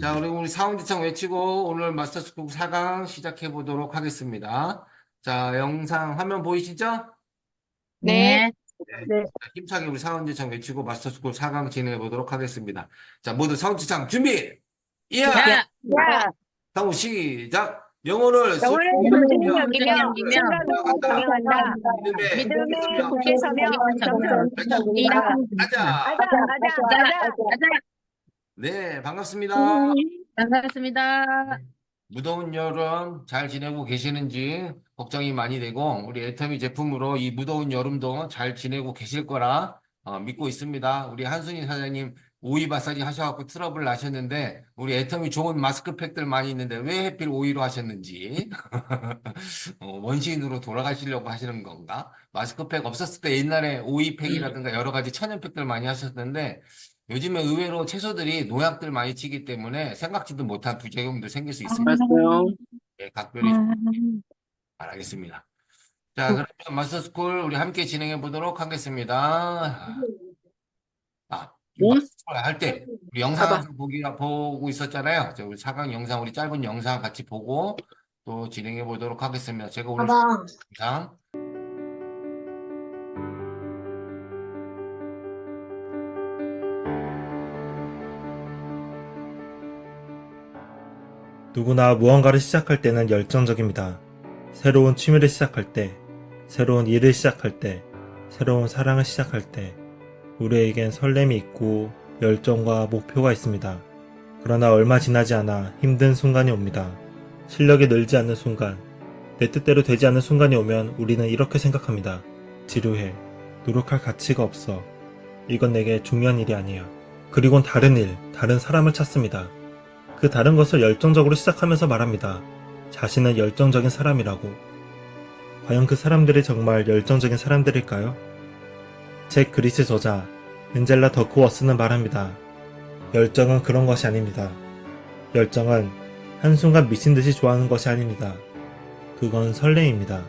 자, 그리고 우리 사원지창 외치고 오늘 마스터스쿨 4강 시작해 보도록 하겠습니다. 자, 영상 화면 보이시죠? 네, 네, 네, 자, 힘차게 우리 사원지창 외치고 마스터스쿨 4강 진행해 보도록 하겠습니다. 자, 모두 사원지창 준비! 이야! 야, 야, 다음 시작! 영혼을 영혼을 영혼을 소중히 소중히 소중히 여기며 여기며 순간을 생각한다. 경영한다. 믿음에 믿음에 굳게 굳게 서며 정성을 이 다하다. 가자! 가자. 네, 반갑습니다. 반갑습니다. 네. 무더운 여름 잘 지내고 계시는지 걱정이 많이 되고 우리 애터미 제품으로 이 무더운 여름도 잘 지내고 계실 거라 믿고 있습니다. 우리 한순희 사장님 오이 마사지 하셔갖고 트러블 나셨는데 우리 애터미 좋은 마스크팩들 많이 있는데 왜 하필 오이로 하셨는지 원시인으로 돌아가시려고 하시는 건가? 마스크팩 없었을 때 옛날에 오이팩이라든가 여러 가지 천연팩들 많이 하셨는데 요즘에 의외로 채소들이 농약들 많이 치기 때문에 생각지도 못한 부작용도 생길 수 있습니다. 맞아요. 예, 각별히 바라겠습니다. 자, 그러면 마스터스쿨 우리 함께 진행해 보도록 하겠습니다. 이 응? 마스터스쿨 할 때 우리 영상 봐봐. 항상 보고 있었잖아요. 우리 4강 영상, 우리 짧은 영상 같이 보고 또 진행해 보도록 하겠습니다. 제가 오늘 영상 누구나 무언가를 시작할 때는 열정적입니다. 새로운 취미를 시작할 때, 새로운 일을 시작할 때, 새로운 사랑을 시작할 때, 우리에겐 설렘이 있고 열정과 목표가 있습니다. 그러나 얼마 지나지 않아 힘든 순간이 옵니다. 실력이 늘지 않는 순간, 내 뜻대로 되지 않는 순간이 오면 우리는 이렇게 생각합니다. 지루해. 노력할 가치가 없어. 이건 내게 중요한 일이 아니야. 그리곤 다른 일, 다른 사람을 찾습니다. 그 다른 것을 열정적으로 시작하면서 말합니다. 자신은 열정적인 사람이라고. 과연 그 사람들이 정말 열정적인 사람들일까요? 잭 그리스 저자 엔젤라 더크워스는 말합니다. 열정은 그런 것이 아닙니다. 열정은 한순간 미친 듯이 좋아하는 것이 아닙니다. 그건 설렘입니다.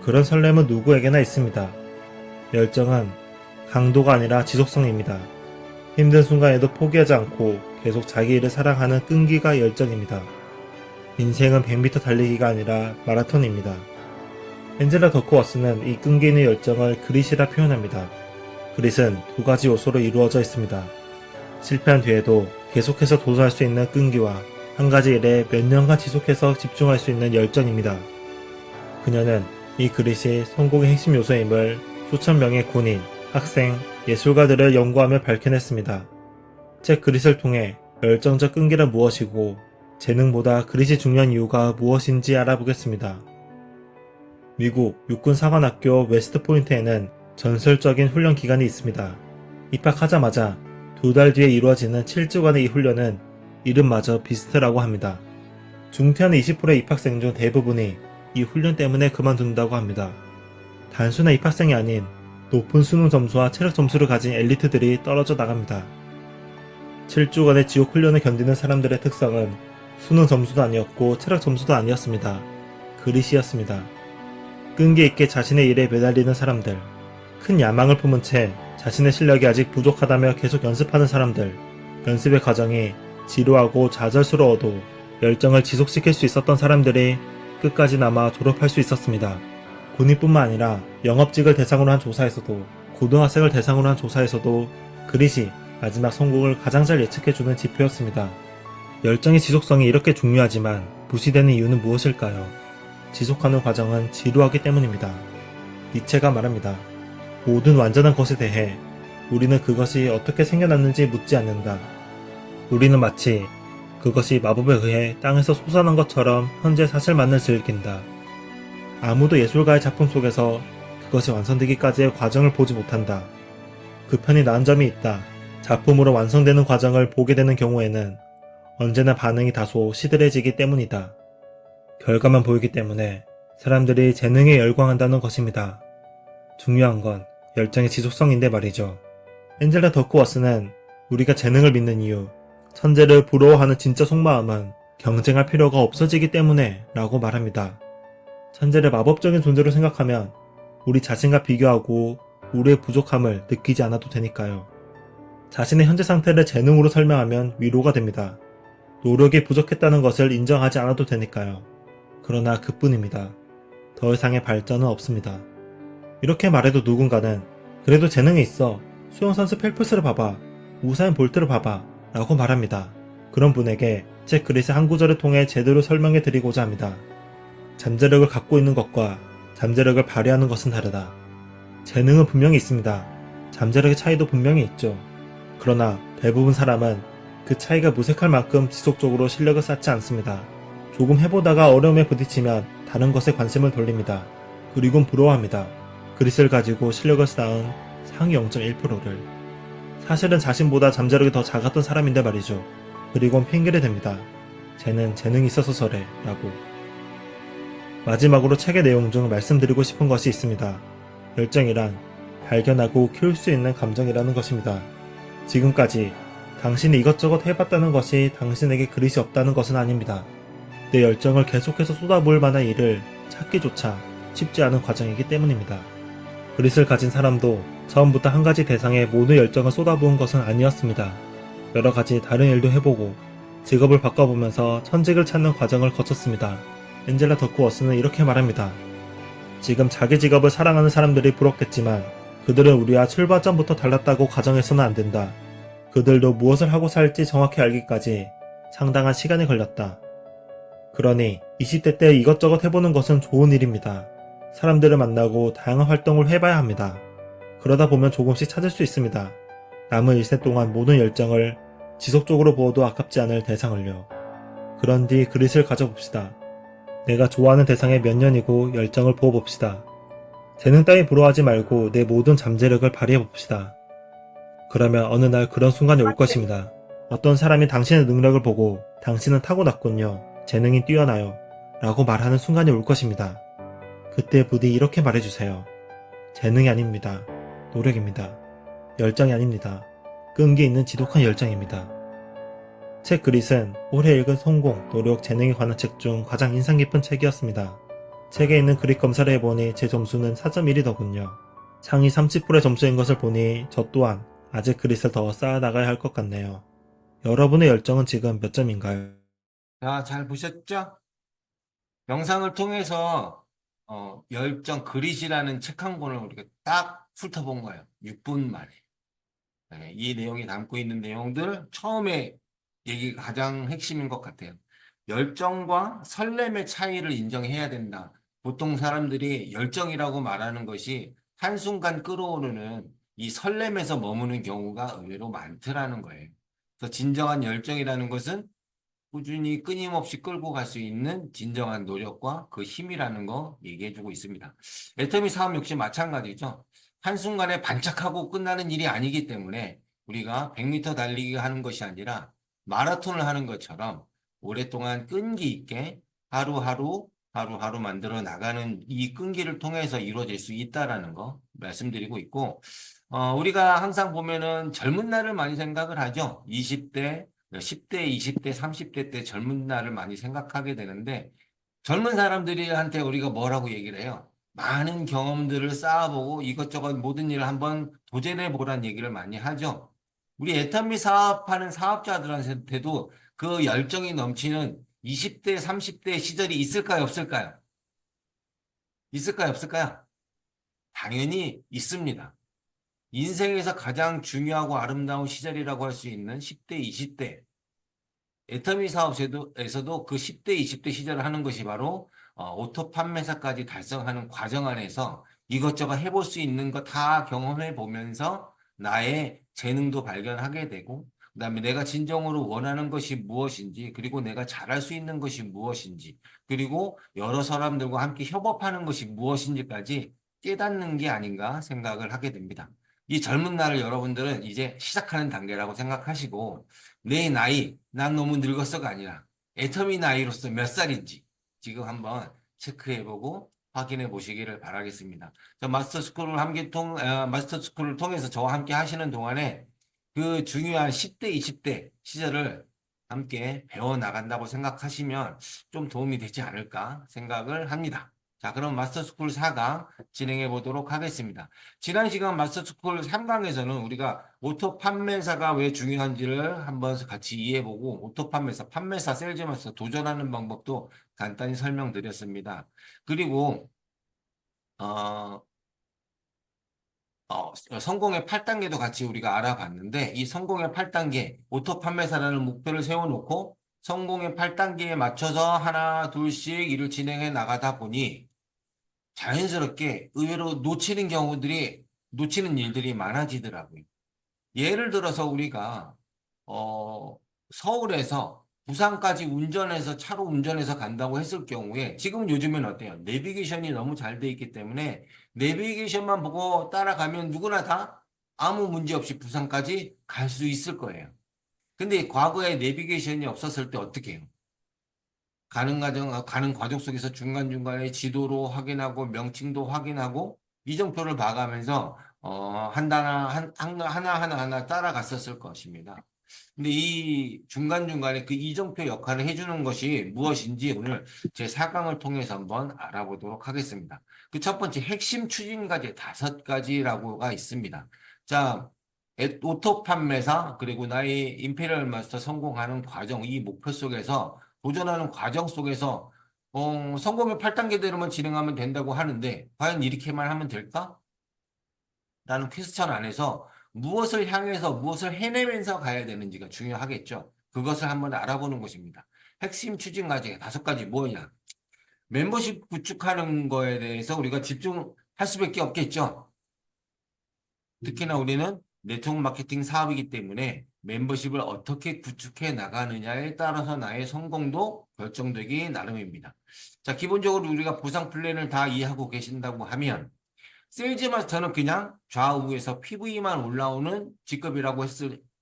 그런 설렘은 누구에게나 있습니다. 열정은 강도가 아니라 지속성입니다. 힘든 순간에도 포기하지 않고 계속 자기 일을 사랑하는 끈기가 열정입니다. 인생은 100m 달리기가 아니라 마라톤입니다. 엔젤라 더크워스는 이 끈기 있는 열정을 그릿이라 표현합니다. 그릿은 두 가지 요소로 이루어져 있습니다. 실패한 뒤에도 계속해서 도전할 수 있는 끈기와 한 가지 일에 몇 년간 지속해서 집중할 수 있는 열정입니다. 그녀는 이 그릿이 성공의 핵심 요소임을 수천 명의 군인, 학생, 예술가들을 연구하며 밝혀냈습니다. 책 그릿을 통해 열정적 끈기란 무엇이고 재능보다 그릿이 중요한 이유가 무엇인지 알아보겠습니다. 미국 육군사관학교 웨스트포인트에는 전설적인 훈련 기간이 있습니다. 입학하자마자 2달 뒤에 이루어지는 7주간의 이 훈련은 이름마저 비스트라고 합니다. 중퇴하는 20%의 입학생 중 대부분이 이 훈련 때문에 그만둔다고 합니다. 단순한 입학생이 아닌 높은 수능 점수와 체력 점수를 가진 엘리트들이 떨어져 나갑니다. 7주간의 지옥 훈련을 견디는 사람들의 특성은 수능 점수도 아니었고 체력 점수도 아니었습니다. 그릿이었습니다. 끈기 있게 자신의 일에 매달리는 사람들, 큰 야망을 품은 채 자신의 실력이 아직 부족하다며 계속 연습하는 사람들, 연습의 과정이 지루하고 좌절스러워도 열정을 지속시킬 수 있었던 사람들이 끝까지 남아 졸업할 수 있었습니다. 군인뿐만 아니라 영업직을 대상으로 한 조사에서도, 고등학생을 대상으로 한 조사에서도 그릿이 마지막 성공을 가장 잘 예측해주는 지표였습니다. 열정의 지속성이 이렇게 중요하지만 무시되는 이유는 무엇일까요? 지속하는 과정은 지루하기 때문입니다. 니체가 말합니다. 모든 완전한 것에 대해 우리는 그것이 어떻게 생겨났는지 묻지 않는다. 우리는 마치 그것이 마법에 의해 땅에서 솟아난 것처럼 현재 사실만을 즐긴다. 아무도 예술가의 작품 속에서 그것이 완성되기까지의 과정을 보지 못한다. 그 편이 나은 점이 있다. 작품으로 완성되는 과정을 보게 되는 경우에는 언제나 반응이 다소 시들해지기 때문이다. 결과만 보이기 때문에 사람들이 재능에 열광한다는 것입니다. 중요한 건 열정의 지속성인데 말이죠. 엔젤라 더크워스는 우리가 재능을 믿는 이유, 천재를 부러워하는 진짜 속마음은 경쟁할 필요가 없어지기 때문에 라고 말합니다. 천재를 마법적인 존재로 생각하면 우리 자신과 비교하고 우리의 부족함을 느끼지 않아도 되니까요. 자신의 현재 상태를 재능으로 설명하면 위로가 됩니다. 노력이 부족했다는 것을 인정하지 않아도 되니까요. 그러나 그뿐입니다. 더 이상의 발전은 없습니다. 이렇게 말해도 누군가는 그래도 재능이 있어. 수영선수 펠프스를 봐봐. 우사인 볼트를 봐봐. 라고 말합니다. 그런 분에게 제 글에서 한 구절을 통해 제대로 설명해 드리고자 합니다. 잠재력을 갖고 있는 것과 잠재력을 발휘하는 것은 다르다. 재능은 분명히 있습니다. 잠재력의 차이도 분명히 있죠. 그러나 대부분 사람은 그 차이가 무색할 만큼 지속적으로 실력을 쌓지 않습니다. 조금 해보다가 어려움에 부딪히면 다른 것에 관심을 돌립니다. 그리곤 부러워합니다. 그릿을 가지고 실력을 쌓은 상위 0.1%를. 사실은 자신보다 잠재력이 더 작았던 사람인데 말이죠. 그리곤 핑계를 댑니다. 쟤는 재능이 있어서 저래 라고. 마지막으로 책의 내용 중 말씀드리고 싶은 것이 있습니다. 열정이란 발견하고 키울 수 있는 감정이라는 것입니다. 지금까지 당신이 이것저것 해봤다는 것이 당신에게 그릇이 없다는 것은 아닙니다. 내 열정을 계속해서 쏟아부을 만한 일을 찾기조차 쉽지 않은 과정이기 때문입니다. 그릇을 가진 사람도 처음부터 한 가지 대상에 모든 열정을 쏟아부은 것은 아니었습니다. 여러 가지 다른 일도 해보고 직업을 바꿔보면서 천직을 찾는 과정을 거쳤습니다. 엔젤라 더크워스는 이렇게 말합니다. 지금 자기 직업을 사랑하는 사람들이 부럽겠지만 그들은 우리와 출발점부터 달랐다고 가정해서는 안 된다. 그들도 무엇을 하고 살지 정확히 알기까지 상당한 시간이 걸렸다. 그러니 20대 때 이것저것 해보는 것은 좋은 일입니다. 사람들을 만나고 다양한 활동을 해봐야 합니다. 그러다 보면 조금씩 찾을 수 있습니다. 남은 일생 동안 모든 열정을 지속적으로 부어도 아깝지 않을 대상을요. 그런 뒤 그릿을 가져봅시다. 내가 좋아하는 대상에 몇 년이고 열정을 부어봅시다. 재능 따위 부러워하지 말고 내 모든 잠재력을 발휘해봅시다. 그러면 어느 날 그런 순간이 올 것입니다. 어떤 사람이 당신의 능력을 보고 당신은 타고났군요. 재능이 뛰어나요. 라고 말하는 순간이 올 것입니다. 그때 부디 이렇게 말해주세요. 재능이 아닙니다. 노력입니다. 열정이 아닙니다. 끈기 있는 지독한 열정입니다. 책 그릿은 올해 읽은 성공, 노력, 재능에 관한 책 중 가장 인상 깊은 책이었습니다. 책에 있는 그릿 검사를 해보니 제 점수는 4.1이더군요. 상위 30%의 점수인 것을 보니 저 또한 아직 그릿을 더 쌓아나가야 할 것 같네요. 여러분의 열정은 지금 몇 점인가요? 자, 잘 보셨죠? 영상을 통해서 열정 그릿이라는 책 한 권을 우리가 딱 훑어본 거예요. 6분 만에. 네, 이 내용이 담고 있는 내용들 처음에 얘기가 가장 핵심인 것 같아요. 열정과 설렘의 차이를 인정해야 된다. 보통 사람들이 열정이라고 말하는 것이 한순간 끌어오르는 이 설렘에서 머무는 경우가 의외로 많더라는 거예요. 그래서 진정한 열정이라는 것은 꾸준히 끊임없이 끌고 갈 수 있는 진정한 노력과 그 힘이라는 거 얘기해주고 있습니다. 애터미 사업 역시 마찬가지죠. 한순간에 반짝하고 끝나는 일이 아니기 때문에 우리가 100m 달리기 하는 것이 아니라 마라톤을 하는 것처럼 오랫동안 끈기 있게 하루하루 만들어 나가는 이 끈기를 통해서 이루어질 수 있다라는 거 말씀드리고 있고, 우리가 항상 보면은 젊은 날을 많이 생각을 하죠. 20대, 10대, 20대, 30대 때 젊은 날을 많이 생각하게 되는데 젊은 사람들한테 우리가 뭐라고 얘기를 해요? 많은 경험들을 쌓아보고 이것저것 모든 일을 한번 도전해 보라는 얘기를 많이 하죠. 우리 애탄미 사업하는 사업자들한테도 그 열정이 넘치는 20대, 30대 시절이 있을까요, 없을까요? 있을까요, 없을까요? 당연히 있습니다. 인생에서 가장 중요하고 아름다운 시절이라고 할 수 있는 10대, 20대. 애터미 사업에서도 그 10대, 20대 시절을 하는 것이 바로 오토 판매사까지 달성하는 과정 안에서 이것저것 해볼 수 있는 거 다 경험해 보면서 나의 재능도 발견하게 되고, 그다음에 내가 진정으로 원하는 것이 무엇인지, 그리고 내가 잘할 수 있는 것이 무엇인지, 그리고 여러 사람들과 함께 협업하는 것이 무엇인지까지 깨닫는 게 아닌가 생각을 하게 됩니다. 이 젊은 날을 여러분들은 이제 시작하는 단계라고 생각하시고, 내 나이, 난 너무 늙었어가 아니라 애터미 나이로서 몇 살인지 지금 한번 체크해보고 확인해 보시기를 바라겠습니다. 마스터 스쿨을 통해서 저와 함께 하시는 동안에 그 중요한 10대, 20대 시절을 함께 배워 나간다고 생각하시면 좀 도움이 되지 않을까 생각을 합니다. 자, 그럼 마스터스쿨 4강 진행해 보도록 하겠습니다. 지난 시간 마스터스쿨 3강에서는 우리가 오토 판매사가 왜 중요한지를 한번 같이 이해해보고 오토 판매사, 판매사, 세일즈마스터 도전하는 방법도 간단히 설명드렸습니다. 그리고 어, 성공의 8단계도 같이 우리가 알아봤는데 이 성공의 8단계 오토 판매사라는 목표를 세워놓고 성공의 8단계에 맞춰서 하나 둘씩 일을 진행해 나가다 보니 자연스럽게 의외로 놓치는 일들이 많아지더라고요. 예를 들어서 우리가 어, 서울에서 부산까지 차로 운전해서 간다고 했을 경우에 지금 요즘엔 어때요? 내비게이션이 너무 잘 돼 있기 때문에 내비게이션만 보고 따라가면 누구나 다 아무 문제 없이 부산까지 갈 수 있을 거예요. 근데 과거에 내비게이션이 없었을 때 어떻게 해요? 가는 과정 속에서 중간중간에 지도로 확인하고 명칭도 확인하고 이정표를 봐가면서 하나 따라갔었을 것입니다. 근데 이 중간중간에 그 이정표 역할을 해주는 것이 무엇인지 오늘 제 4강을 통해서 한번 알아보도록 하겠습니다. 그 첫 번째 핵심 추진 과제 5가지라고가 있습니다. 자, 오토 판매사 그리고 나의 임페리얼 마스터 성공하는 과정 이 목표 속에서 도전하는 과정 속에서 성공의 8단계대로만 진행하면 된다고 하는데 과연 이렇게만 하면 될까? 라는 퀘스천 안에서 무엇을 향해서 무엇을 해내면서 가야 되는지가 중요하겠죠. 그것을 한번 알아보는 것입니다. 핵심 추진 과제 5가지 뭐냐? 멤버십 구축하는 거에 대해서 우리가 집중할 수밖에 없겠죠. 특히나 우리는 네트워크 마케팅 사업이기 때문에 멤버십을 어떻게 구축해 나가느냐에 따라서 나의 성공도 결정되기 나름입니다. 자, 기본적으로 우리가 보상 플랜을 다 이해하고 계신다고 하면 세일즈 마스터는 그냥 좌우에서 PV만 올라오는 직급이라고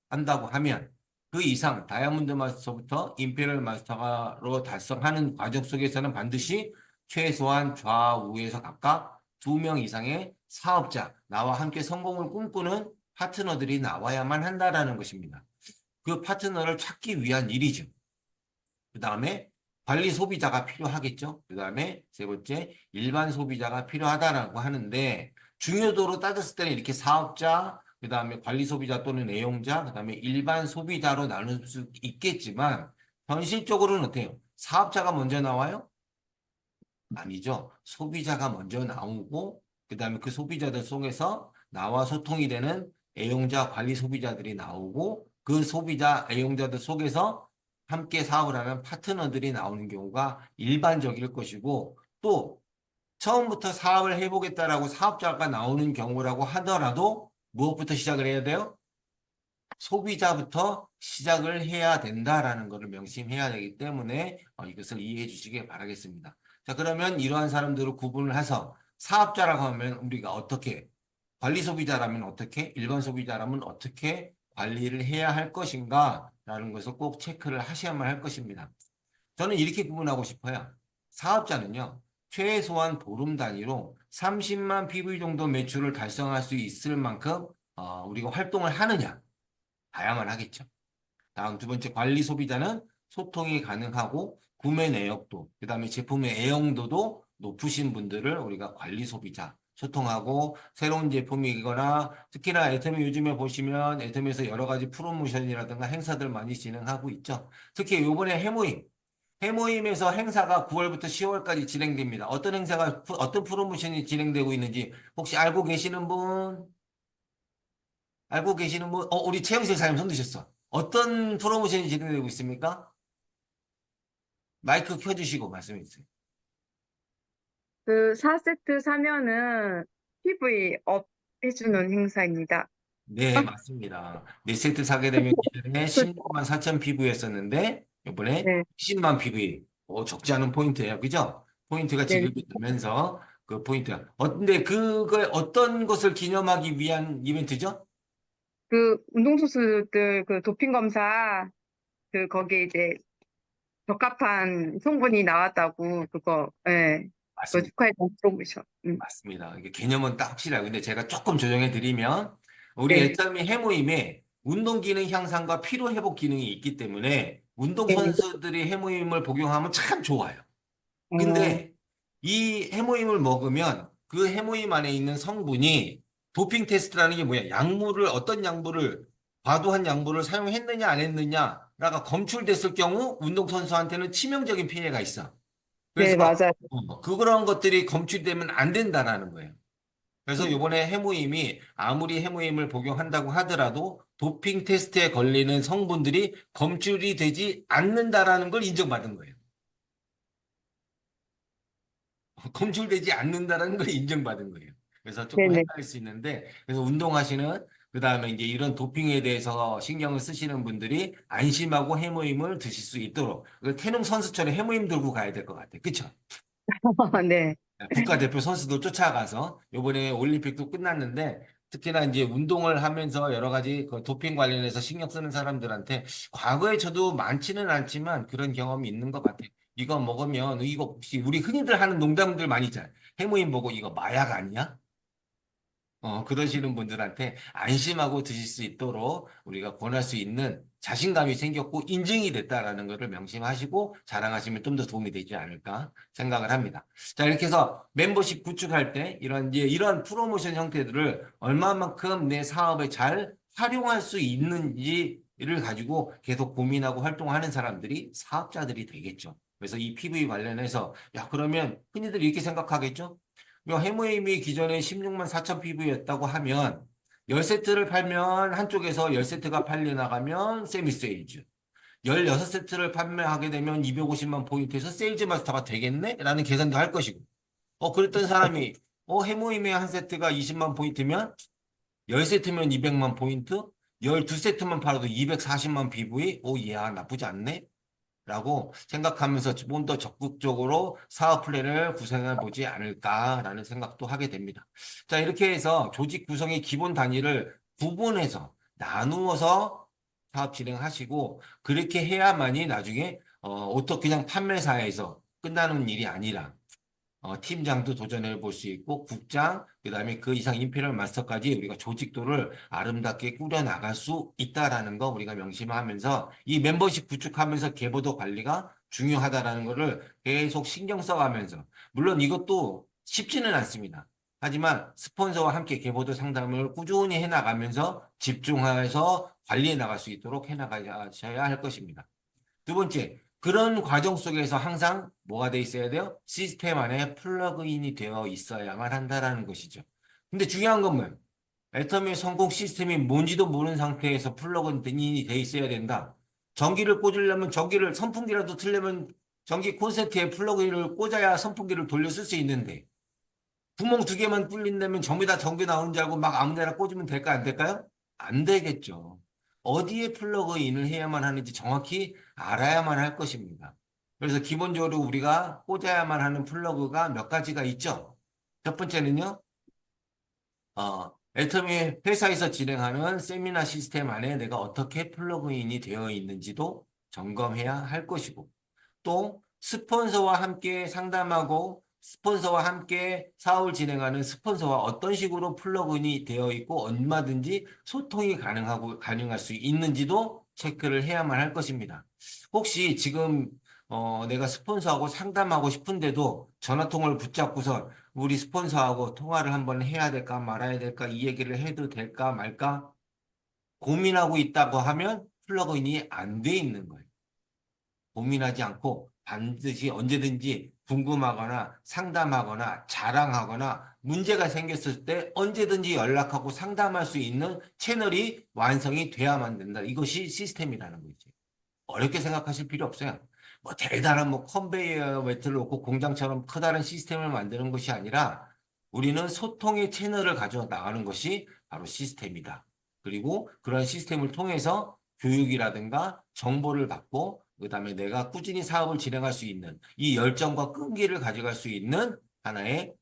한다고 하면 그 이상 다이아몬드 마스터부터 임페리얼 마스터로 달성하는 과정 속에서는 반드시 최소한 좌우에서 각각 2명 이상의 사업자, 나와 함께 성공을 꿈꾸는 파트너들이 나와야만 한다라는 것입니다. 그 파트너를 찾기 위한 일이죠. 그 다음에 관리 소비자가 필요하겠죠. 그 다음에 세 번째, 일반 소비자가 필요하다라고 하는데 중요도로 따졌을 때는 이렇게 사업자, 그 다음에 관리 소비자 또는 애용자, 그 다음에 일반 소비자로 나눌 수 있겠지만 현실적으로는 어때요? 사업자가 먼저 나와요? 아니죠. 소비자가 먼저 나오고 그 다음에 그 소비자들 속에서 나와 소통이 되는 애용자, 관리 소비자들이 나오고 그 소비자, 애용자들 속에서 함께 사업을 하는 파트너들이 나오는 경우가 일반적일 것이고 또 처음부터 사업을 해보겠다라고 사업자가 나오는 경우라고 하더라도 무엇부터 시작을 해야 돼요? 소비자부터 시작을 해야 된다라는 것을 명심해야 되기 때문에 이것을 이해해 주시기 바라겠습니다. 자, 그러면 이러한 사람들을 구분을 해서 사업자라고 하면 우리가 어떻게, 관리 소비자라면 어떻게, 일반 소비자라면 어떻게 관리를 해야 할 것인가 라는 것을 꼭 체크를 하셔야만 할 것입니다. 저는 이렇게 구분하고 싶어요. 사업자는요, 최소한 보름 단위로 30만 PV 정도 매출을 달성할 수 있을 만큼 우리가 활동을 하느냐 봐야만 하겠죠. 다음 두 번째 관리 소비자는 소통이 가능하고 구매 내역도, 그 다음에 제품의 애용도도 높으신 분들을 우리가 관리 소비자, 소통하고 새로운 제품이거나 특히나 애터미 요즘에 보시면 애터미에서 여러 가지 프로모션이라든가 행사들 많이 진행하고 있죠. 특히 요번에 해모임에서 행사가 9월부터 10월까지 진행됩니다. 어떤 프로모션이 진행되고 있는지 혹시 알고 계시는 분? 알고 계시는 분? 우리 최영실 사장님 손 드셨어. 어떤 프로모션이 진행되고 있습니까? 마이크 켜주시고 말씀해 주세요. 그 4세트 사면은 PV 업 해주는 행사입니다. 네, 맞습니다. 4세트 사게 되면 기존에 16만 4천 PV였었는데 이번에 네, 10만 PV. 적지 않은 포인트예요. 그죠? 포인트가 네. 지급이 되면서 그 포인트가. 근데 그걸 어떤 것을 기념하기 위한 이벤트죠? 그 운동선수들 그 도핑 검사 거기에 이제 적합한 성분이 나왔다고 그거 예. 그 맞습니다. 축하해 준 프로모션. 맞습니다. 이게 개념은 딱 확실하고 근데 제가 조금 조정해 드리면 우리 네. 애터미 해모임에 운동 기능 향상과 피로 회복 기능이 있기 때문에 운동 네. 선수들이 해모임을 복용하면 참 좋아요. 어, 근데 이 해모임을 먹으면 그 해모임 안에 있는 성분이 도핑 테스트라는 게 뭐야? 어떤 약물을, 과도한 약물을 사용했느냐, 안 했느냐가 검출됐을 경우 운동선수한테는 치명적인 피해가 있어. 네, 그래서 맞아요. 그런 것들이 검출되면 안 된다라는 거예요. 그래서 이번에 해무임이 아무리 해무임을 복용한다고 하더라도 도핑 테스트에 걸리는 성분들이 검출이 되지 않는다라는 걸 인정받은 거예요. 검출되지 않는다라는 걸 인정받은 거예요. 그래서 조금 네네. 헷갈릴 수 있는데, 그래서 운동하시는, 그 다음에 이제 이런 도핑에 대해서 신경을 쓰시는 분들이 안심하고 해무임을 드실 수 있도록, 태릉 선수처럼 해무임 들고 가야 될 것 같아요. 그쵸? 네. 국가대표 선수도 쫓아가서 요번에 올림픽도 끝났는데 특히나 이제 운동을 하면서 여러 가지 그 도핑 관련해서 신경 쓰는 사람들한테 과거에 저도 많지는 않지만 그런 경험이 있는 것 같아요. 이거 먹으면 이거 혹시 우리 흔히들 하는 농담들 많이 있잖아요. 해모임 보고 이거 마약 아니야? 그러시는 분들한테 안심하고 드실 수 있도록 우리가 권할 수 있는 자신감이 생겼고 인증이 됐다라는 것을 명심하시고 자랑하시면 좀 더 도움이 되지 않을까 생각을 합니다. 자, 이렇게 해서 멤버십 구축할 때 이런 프로모션 형태들을 얼마만큼 내 사업에 잘 활용할 수 있는지를 가지고 계속 고민하고 활동하는 사람들이 사업자들이 되겠죠. 그래서 이 PV 관련해서 야, 그러면 흔히들 이렇게 생각하겠죠? 해무임이 기존에 16만 4천 PV였다고 하면 10세트를 팔면 한쪽에서 10세트가 팔려 나가면 세미 세일즈. 16세트를 판매하게 되면 250만 포인트에서 세일즈 마스터가 되겠네? 라는 계산도 할 것이고. 그랬던 사람이, 해무임의 한 세트가 20만 포인트면 10세트면 200만 포인트? 12세트만 팔아도 240만 PV? 나쁘지 않네? 라고 생각하면서 좀 더 적극적으로 사업 플랜을 구성해 보지 않을까라는 생각도 하게 됩니다. 자, 이렇게 해서 조직 구성의 기본 단위를 구분해서 나누어서 사업 진행하시고 그렇게 해야만이 나중에 어떻게 그냥 판매사에서 끝나는 일이 아니라 팀장도 도전해 볼 수 있고 국장, 그다음에 그 이상 임페리얼 마스터까지 우리가 조직도를 아름답게 꾸려 나갈 수 있다라는 거 우리가 명심하면서 이 멤버십 구축하면서 계보도 관리가 중요하다라는 거를 계속 신경 써가면서 물론 이것도 쉽지는 않습니다. 하지만 스폰서와 함께 계보도 상담을 꾸준히 해나가면서 집중해서 관리해 나갈 수 있도록 해나가셔야 할 것입니다. 두 번째, 그런 과정 속에서 항상 뭐가 돼 있어야 돼요? 시스템 안에 플러그인이 되어 있어야만 한다라는 것이죠. 근데 중요한 건 뭐예요? 애터미의 성공 시스템이 뭔지도 모르는 상태에서 플러그인이 돼 있어야 된다. 전기를 꽂으려면 선풍기라도 틀려면 전기 콘센트에 플러그인을 꽂아야 선풍기를 돌려 쓸 수 있는데 구멍 두 개만 뚫린다면 전부 다 전기 나오는 줄 알고 막 아무 데나 꽂으면 될까 안 될까요? 안 되겠죠. 어디에 플러그인을 해야만 하는지 정확히 알아야만 할 것입니다. 그래서 기본적으로 우리가 꽂아야만 하는 플러그가 몇 가지가 있죠. 첫 번째는요, 애터미 회사에서 진행하는 세미나 시스템 안에 내가 어떻게 플러그인이 되어 있는지도 점검해야 할 것이고, 또 스폰서와 함께 상담하고 스폰서와 함께 사업을 진행하는 스폰서와 어떤 식으로 플러그인이 되어 있고 얼마든지 소통이 가능할 수 있는지도 체크를 해야만 할 것입니다. 혹시 지금 내가 스폰서하고 상담하고 싶은데도 전화통화를 붙잡고서 우리 스폰서하고 통화를 한번 해야 될까 말아야 될까 이 얘기를 해도 될까 말까 고민하고 있다고 하면 플러그인이 안 돼 있는 거예요. 고민하지 않고 반드시 언제든지 궁금하거나 상담하거나 자랑하거나 문제가 생겼을 때 언제든지 연락하고 상담할 수 있는 채널이 완성이 돼야만 된다. 이것이 시스템이라는 거지. 어렵게 생각하실 필요 없어요. 뭐 대단한 컨베이어 벨트를 놓고 공장처럼 커다란 시스템을 만드는 것이 아니라 우리는 소통의 채널을 가져 나가는 것이 바로 시스템이다. 그리고 그런 시스템을 통해서 교육이라든가 정보를 받고 그다음에 내가 꾸준히 사업을 진행할 수 있는 이 열정과 끈기를 가져갈 수 있는 하나의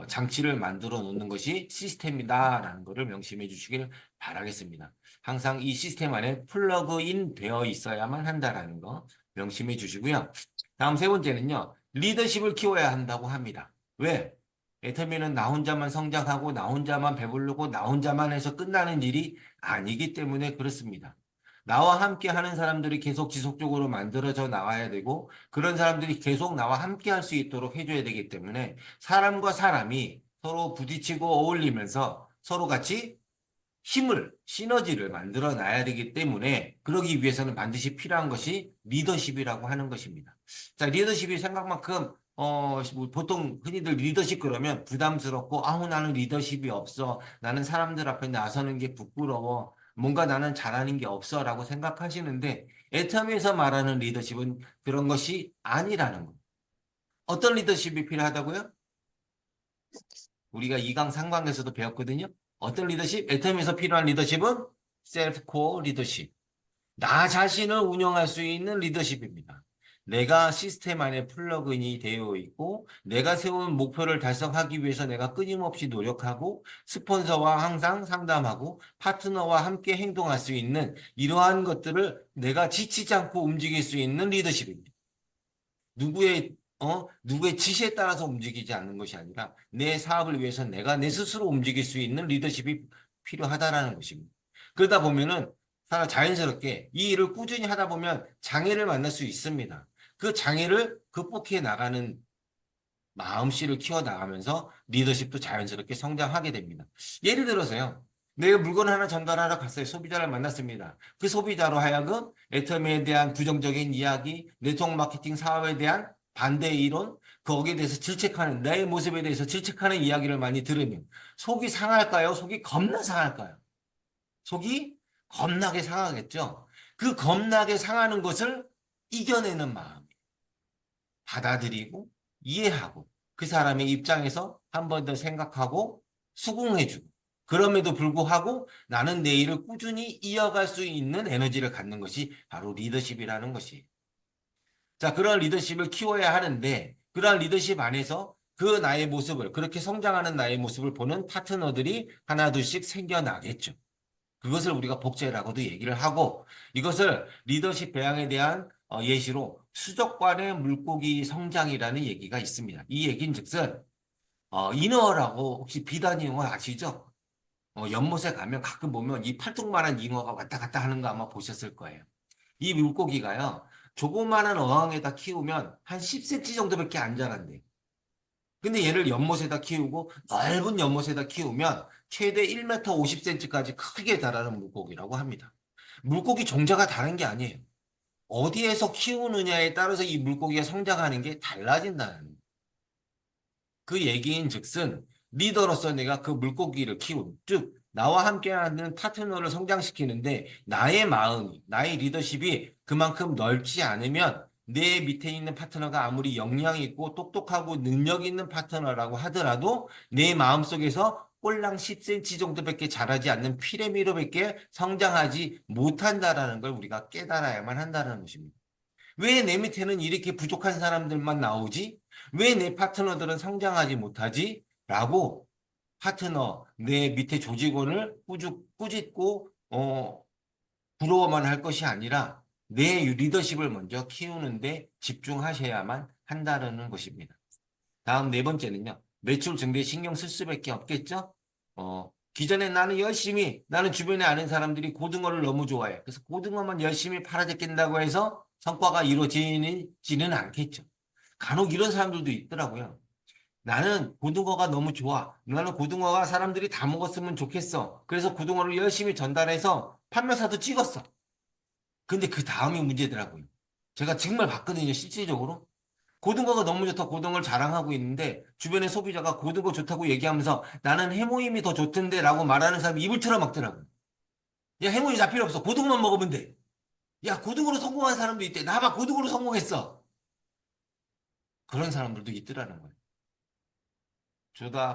장치를 만들어 놓는 것이 시스템이다라는 것을 명심해 주시길 바라겠습니다. 항상 이 시스템 안에 플러그인 되어 있어야만 한다라는 거 명심해 주시고요. 다음 세 번째는요. 리더십을 키워야 한다고 합니다. 왜? 애터미는 나 혼자만 성장하고 나 혼자만 배부르고 나 혼자만 해서 끝나는 일이 아니기 때문에 그렇습니다. 나와 함께 하는 사람들이 계속 지속적으로 만들어져 나와야 되고 그런 사람들이 계속 나와 함께 할 수 있도록 해줘야 되기 때문에 사람과 사람이 서로 부딪히고 어울리면서 서로 같이 시너지를 만들어 놔야 되기 때문에 그러기 위해서는 반드시 필요한 것이 리더십이라고 하는 것입니다. 자, 리더십이 생각만큼 뭐 보통 흔히들 리더십 그러면 부담스럽고 아우 나는 리더십이 없어. 나는 사람들 앞에 나서는 게 부끄러워. 뭔가 나는 잘하는 게 없어라고 생각하시는데 애터미에서 말하는 리더십은 그런 것이 아니라는 거예요. 어떤 리더십이 필요하다고요? 우리가 2강 3강에서도 배웠거든요. 어떤 리더십? 애터미에서 필요한 리더십은 셀프 코어 리더십. 나 자신을 운영할 수 있는 리더십입니다. 내가 시스템 안에 플러그인이 되어 있고 내가 세운 목표를 달성하기 위해서 내가 끊임없이 노력하고 스폰서와 항상 상담하고 파트너와 함께 행동할 수 있는 이러한 것들을 내가 지치지 않고 움직일 수 있는 리더십입니다. 누구의 지시에 따라서 움직이지 않는 것이 아니라 내 사업을 위해서 내가 내 스스로 움직일 수 있는 리더십이 필요하다라는 것입니다. 그러다 보면은 자연스럽게 이 일을 꾸준히 하다 보면 장애를 만날 수 있습니다. 그 장애를 극복해 나가는 마음씨를 키워나가면서 리더십도 자연스럽게 성장하게 됩니다. 예를 들어서요. 내가 물건 하나 전달하러 갔어요. 소비자를 만났습니다. 그 소비자로 하여금 애터미에 대한 부정적인 이야기, 네트워크 마케팅 사업에 대한 반대 이론, 거기에 대해서 질책하는, 내 모습에 대해서 질책하는 이야기를 많이 들으면 속이 상할까요? 속이 겁나 상할까요? 속이 겁나게 상하겠죠? 그 겁나게 상하는 것을 이겨내는 마음. 받아들이고 이해하고 그 사람의 입장에서 한 번 더 생각하고 수긍해주고 그럼에도 불구하고 나는 내 일을 꾸준히 이어갈 수 있는 에너지를 갖는 것이 바로 리더십이라는 것이에요. 자, 그런 리더십을 키워야 하는데 그러한 리더십 안에서 그 나의 모습을 그렇게 성장하는 나의 모습을 보는 파트너들이 하나 둘씩 생겨나겠죠. 그것을 우리가 복제라고도 얘기를 하고 이것을 리더십 배양에 대한 예시로 수족관의 물고기 성장이라는 얘기가 있습니다. 이 얘기인즉슨 잉어라고 혹시 비단 잉어 아시죠? 연못에 가면 가끔 보면 이 팔뚝만한 잉어가 왔다 갔다 하는 거 아마 보셨을 거예요. 이 물고기가요. 조그마한 어항에다 키우면 한 10cm 정도밖에 안 자란대요. 근데 얘를 연못에다 키우고 넓은 연못에다 키우면 최대 1m 50cm까지 크게 자라는 물고기라고 합니다. 물고기 종자가 다른 게 아니에요. 어디에서 키우느냐에 따라서 이 물고기가 성장하는 게 달라진다는 그 얘기인즉슨 리더로서 내가 그 물고기를 키운 즉 나와 함께하는 파트너를 성장시키는데 나의 마음이 나의 리더십이 그만큼 넓지 않으면 내 밑에 있는 파트너가 아무리 역량이 있고 똑똑하고 능력 있는 파트너라고 하더라도 내 마음속에서 꼴랑 10cm 정도밖에 자라지 않는 피레미로밖에 성장하지 못한다라는 걸 우리가 깨달아야만 한다는 것입니다. 왜 내 밑에는 이렇게 부족한 사람들만 나오지? 왜 내 파트너들은 성장하지 못하지? 라고 파트너, 내 밑에 조직원을 꾸짖고, 부러워만 할 것이 아니라 내 리더십을 먼저 키우는데 집중하셔야만 한다는 것입니다. 다음 네 번째는요. 매출 증대에 신경 쓸 수밖에 없겠죠? 기존에 나는 주변에 아는 사람들이 고등어를 너무 좋아해. 그래서 고등어만 열심히 팔아제낀다고 해서 성과가 이루어지지는 않겠죠. 간혹 이런 사람들도 있더라고요. 나는 고등어가 너무 좋아. 나는 고등어가 사람들이 다 먹었으면 좋겠어. 그래서 고등어를 열심히 전달해서 판매사도 찍었어. 근데 그 다음이 문제더라고요. 제가 정말 봤거든요, 실질적으로. 고등어가 너무 좋다, 고등어를 자랑하고 있는데, 주변의 소비자가 고등어 좋다고 얘기하면서 나는 해모임이 더 좋던데 라고 말하는 사람이 입을 틀어막더라고요. 야, 해모임 다 필요 없어. 고등어만 먹으면 돼. 야, 고등어로 성공한 사람도 있대. 나봐, 고등어로 성공했어. 그런 사람들도 있더라는 거예요.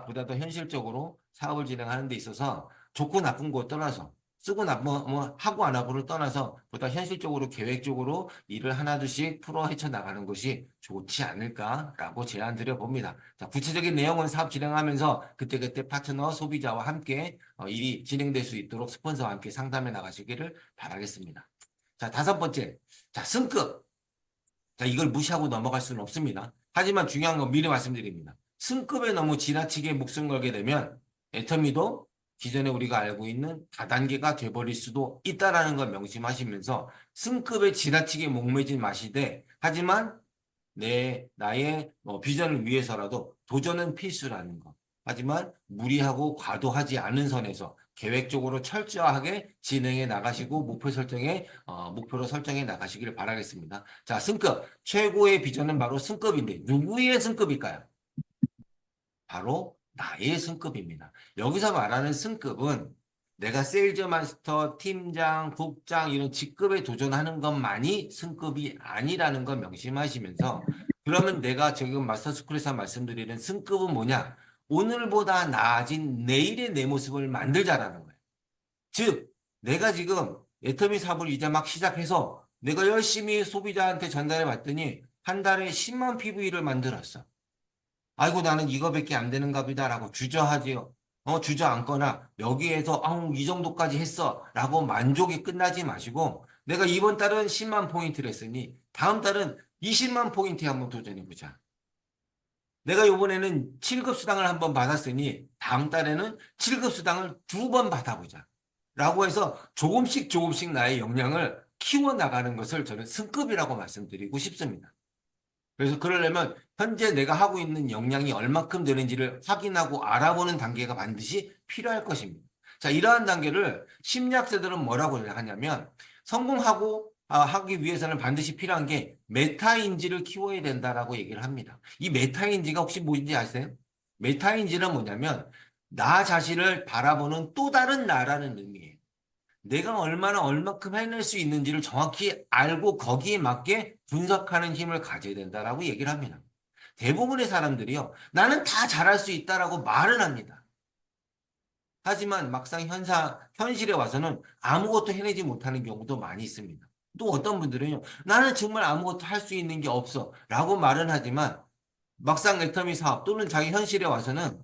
보다 더 현실적으로 사업을 진행하는 데 있어서 좋고 나쁜 거 떠나서 쓰고 하고 안 하고를 떠나서 보다 현실적으로 계획적으로 일을 하나둘씩 풀어 헤쳐 나가는 것이 좋지 않을까라고 제안 드려 봅니다. 자, 구체적인 내용은 사업 진행하면서 그때그때 파트너 소비자와 함께 일이 진행될 수 있도록 스폰서와 함께 상담해 나가시기를 바라겠습니다. 자, 다섯 번째. 자, 승급. 자, 이걸 무시하고 넘어갈 수는 없습니다. 하지만 중요한 건 미리 말씀드립니다. 승급에 너무 지나치게 목숨 걸게 되면 애터미도 기존에 우리가 알고 있는 다단계가 돼버릴 수도 있다라는 걸 명심하시면서 승급에 지나치게 목매진 마시되 하지만 나의 비전을 위해서라도 도전은 필수라는 거. 하지만 무리하고 과도하지 않은 선에서 계획적으로 철저하게 진행해 나가시고 목표로 설정해 나가시기를 바라겠습니다. 자, 승급. 최고의 비전은 바로 승급인데 누구의 승급일까요? 바로 나의 승급입니다. 여기서 말하는 승급은 내가 세일즈 마스터, 팀장, 국장 이런 직급에 도전하는 것만이 승급이 아니라는 걸 명심하시면서 그러면 내가 지금 마스터스쿨에서 말씀드리는 승급은 뭐냐? 오늘보다 나아진 내일의 내 모습을 만들자라는 거예요. 즉, 내가 지금 애터미 사업을 이제 막 시작해서 내가 열심히 소비자한테 전달해 봤더니 한 달에 10만 PV를 만들었어. 아이고, 나는 이거밖에 안 되는가 보다라고 주저하지요. 주저앉거나 여기에서 아우 이 정도까지 했어 라고 만족이 끝나지 마시고 내가 이번 달은 10만 포인트를 했으니 다음 달은 20만 포인트에 한번 도전해보자. 내가 이번에는 7급 수당을 한번 받았으니 다음 달에는 7급 수당을 2번 받아보자. 라고 해서 조금씩 나의 역량을 키워나가는 것을 저는 승급이라고 말씀드리고 싶습니다. 그래서 그러려면 현재 내가 하고 있는 역량이 얼마큼 되는지를 확인하고 알아보는 단계가 반드시 필요할 것입니다. 자, 이러한 단계를 심리학자들은 뭐라고 하냐면 하기 위해서는 반드시 필요한 게 메타인지를 키워야 된다라고 얘기를 합니다. 이 메타인지가 혹시 뭔지 아세요? 메타인지는 뭐냐면 나 자신을 바라보는 또 다른 나라는 의미예요. 내가 얼마큼 해낼 수 있는지를 정확히 알고 거기에 맞게 분석하는 힘을 가져야 된다라고 얘기를 합니다. 대부분의 사람들이요, 나는 다 잘할 수 있다라고 말은 합니다. 하지만 막상 현실에 와서는 아무것도 해내지 못하는 경우도 많이 있습니다. 또 어떤 분들은요, 나는 정말 아무것도 할 수 있는 게 없어 라고 말은 하지만 막상 애터미 사업 또는 자기 현실에 와서는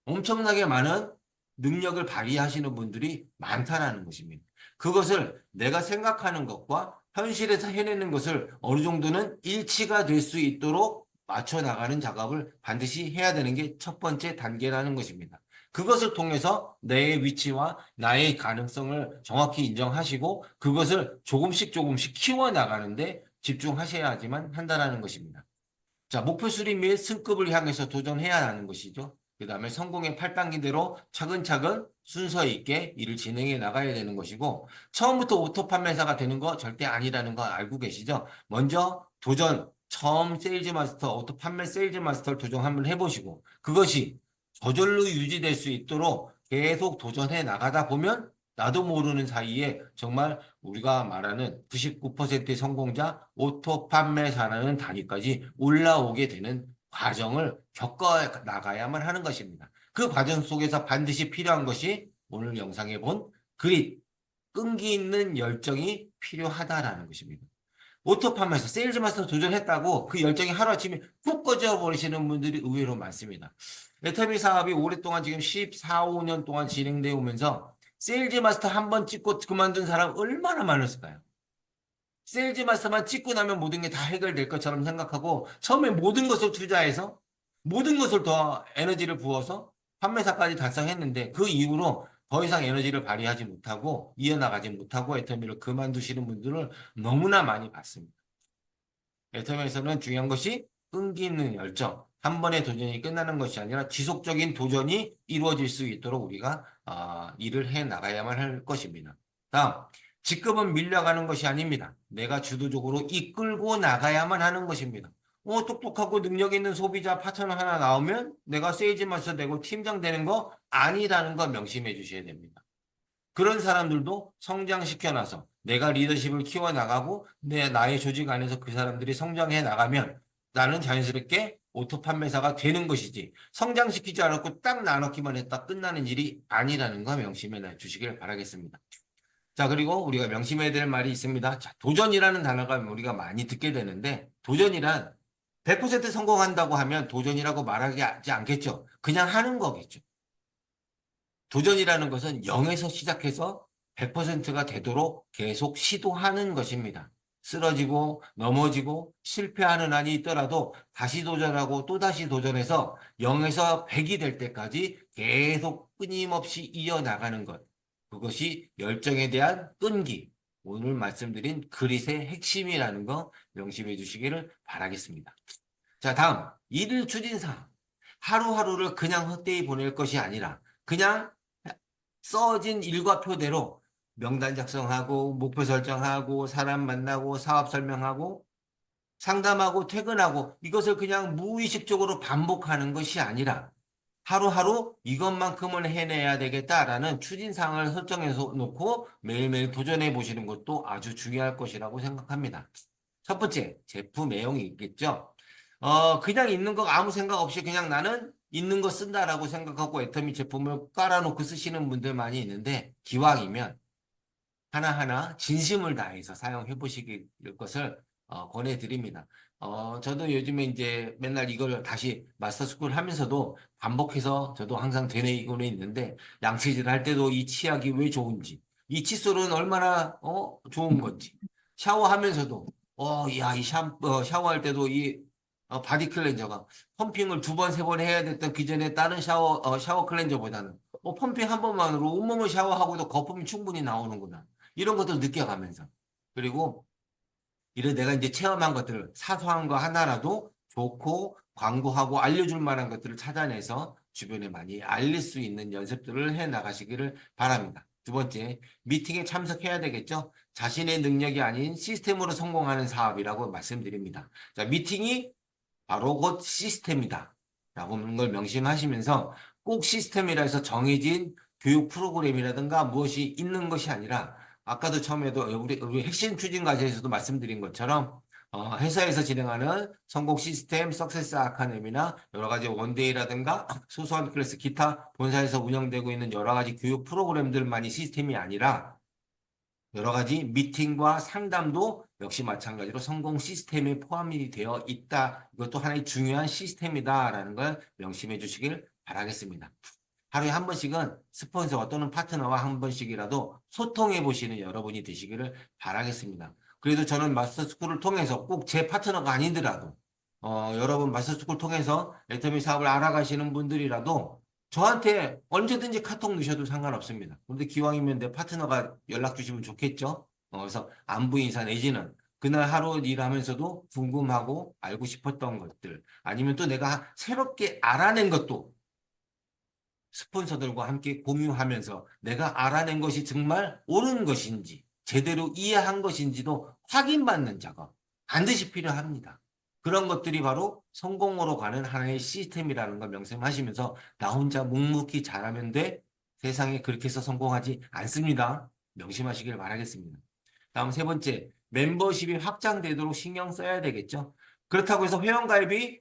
엄청나게 많은 능력을 발휘하시는 분들이 많다라는 것입니다. 그것을 내가 생각하는 것과 현실에서 해내는 것을 어느 정도는 일치가 될 수 있도록 맞춰 나가는 작업을 반드시 해야 되는 게 첫 번째 단계라는 것입니다. 그것을 통해서 내 위치와 나의 가능성을 정확히 인정하시고 그것을 조금씩 키워나가는데 집중하셔야지만 한다는 것입니다. 자, 목표 수립 및 승급을 향해서 도전해야 하는 것이죠. 그 다음에 성공의 8단계대로 차근차근 순서 있게 일을 진행해 나가야 되는 것이고 처음부터 오토 판매사가 되는 거 절대 아니라는 거 알고 계시죠? 먼저 처음 오토 판매 세일즈 마스터를 도전 한번 해보시고 그것이 저절로 유지될 수 있도록 계속 도전해 나가다 보면 나도 모르는 사이에 정말 우리가 말하는 99%의 성공자 오토 판매사라는 단위까지 올라오게 되는 과정을 겪어 나가야만 하는 것입니다. 그 과정 속에서 반드시 필요한 것이 오늘 영상에 본 그릿, 끈기 있는 열정이 필요하다라는 것입니다. 오토 판매사, 세일즈 마스터 도전했다고 그 열정이 하루아침에 푹 꺼져 버리시는 분들이 의외로 많습니다. 애터미 사업이 오랫동안 지금 14, 15년 동안 진행되어 오면서 세일즈 마스터 한 번 찍고 그만둔 사람 얼마나 많았을까요? 세일즈 마스터만 찍고 나면 모든 게 다 해결될 것처럼 생각하고 처음에 모든 것을 투자해서 모든 것을 더 에너지를 부어서 판매사까지 달성했는데 그 이후로 더 이상 에너지를 발휘하지 못하고 이어나가지 못하고 애터미를 그만두시는 분들을 너무나 많이 봤습니다. 애터미에서는 중요한 것이 끈기 있는 열정, 한 번의 도전이 끝나는 것이 아니라 지속적인 도전이 이루어질 수 있도록 우리가 일을 해 나가야만 할 것입니다. 다음, 직급은 밀려가는 것이 아닙니다. 내가 주도적으로 이끌고 나가야만 하는 것입니다. 똑똑하고 능력 있는 소비자 파트너 하나 나오면 내가 세일즈 마스터 되고 팀장 되는 거 아니라는 거 명심해 주셔야 됩니다. 그런 사람들도 성장시켜놔서 내가 리더십을 키워나가고 나의 조직 안에서 그 사람들이 성장해 나가면 나는 자연스럽게 오토 판매사가 되는 것이지 성장시키지 않았고 딱 나눠기만 했다 끝나는 일이 아니라는 거 명심해 주시길 바라겠습니다. 자, 그리고 우리가 명심해야 될 말이 있습니다. 자, 도전이라는 단어가 우리가 많이 듣게 되는데 도전이란 100% 성공한다고 하면 도전이라고 말하지 않겠죠. 그냥 하는 거겠죠. 도전이라는 것은 0에서 시작해서 100%가 되도록 계속 시도하는 것입니다. 쓰러지고 넘어지고 실패하는 한이 있더라도 다시 도전하고 또다시 도전해서 0에서 100이 될 때까지 계속 끊임없이 이어나가는 것. 그것이 열정에 대한 끈기. 오늘 말씀드린 그릿의 핵심이라는 거 명심해 주시기를 바라겠습니다. 자, 다음. 일일 추진사항. 하루하루를 그냥 헛되이 보낼 것이 아니라 그냥 써진 일과표대로 명단 작성하고 목표 설정하고 사람 만나고 사업 설명하고 상담하고 퇴근하고 이것을 그냥 무의식적으로 반복하는 것이 아니라 하루하루 이것만큼은 해내야 되겠다라는 추진사항을 설정해서 놓고 매일매일 도전해 보시는 것도 아주 중요할 것이라고 생각합니다. 첫 번째, 제품 애용이 있겠죠. 그냥 있는 거 아무 생각 없이 그냥 나는 있는 거 쓴다라고 생각하고 애터미 제품을 깔아놓고 쓰시는 분들 많이 있는데 기왕이면 하나하나 진심을 다해서 사용해 보시길 것을 권해드립니다. 저도 요즘에 이제 맨날 이걸 다시 마스터 스쿨 하면서도 반복해서 저도 항상 되뇌이고는 있는데 양치질 할 때도 이 치약이 왜 좋은지, 이 칫솔은 얼마나 좋은 건지, 샤워하면서도 야, 샤워할 때도 이 바디 클렌저가 펌핑을 2번, 3번 해야 됐던 기존에 다른 샤워 클렌저보다는 펌핑 한 번만으로 온몸을 샤워하고도 거품이 충분히 나오는구나. 이런 것들 느껴가면서. 그리고 이런 내가 이제 체험한 것들을 사소한 거 하나라도 좋고 광고하고 알려줄 만한 것들을 찾아내서 주변에 많이 알릴 수 있는 연습들을 해 나가시기를 바랍니다. 두 번째, 미팅에 참석해야 되겠죠? 자신의 능력이 아닌 시스템으로 성공하는 사업이라고 말씀드립니다. 자, 미팅이 바로 곧 시스템이다. 라고 하는 걸 명심하시면서 꼭 시스템이라 해서 정해진 교육 프로그램이라든가 무엇이 있는 것이 아니라 아까도 처음에도 우리 핵심 추진 과제에서도 말씀드린 것처럼 회사에서 진행하는 성공 시스템, 석세스 아카데미나 여러 가지 원데이라든가 소소한 클래스, 기타 본사에서 운영되고 있는 여러 가지 교육 프로그램들만이 시스템이 아니라 여러 가지 미팅과 상담도 역시 마찬가지로 성공 시스템에 포함이 되어 있다. 이것도 하나의 중요한 시스템이다라는 걸 명심해 주시길 바라겠습니다. 하루에 한 번씩은 스폰서와 또는 파트너와 한 번씩이라도 소통해 보시는 여러분이 되시기를 바라겠습니다. 그래도 저는 마스터스쿨을 통해서 꼭 제 파트너가 아니더라도 여러분 마스터스쿨 통해서 애터미 사업을 알아가시는 분들이라도 저한테 언제든지 카톡 넣으셔도 상관없습니다. 그런데 기왕이면 내 파트너가 연락 주시면 좋겠죠? 그래서 안부 인사 내지는 그날 하루 일하면서도 궁금하고 알고 싶었던 것들 아니면 또 내가 새롭게 알아낸 것도 스폰서들과 함께 공유하면서 내가 알아낸 것이 정말 옳은 것인지 제대로 이해한 것인지도 확인받는 작업 반드시 필요합니다. 그런 것들이 바로 성공으로 가는 하나의 시스템이라는 걸 명심하시면서 나 혼자 묵묵히 잘하면 돼 세상에 그렇게 해서 성공하지 않습니다. 명심하시길 바라겠습니다. 다음 세 번째, 멤버십이 확장되도록 신경 써야 되겠죠. 그렇다고 해서 회원가입이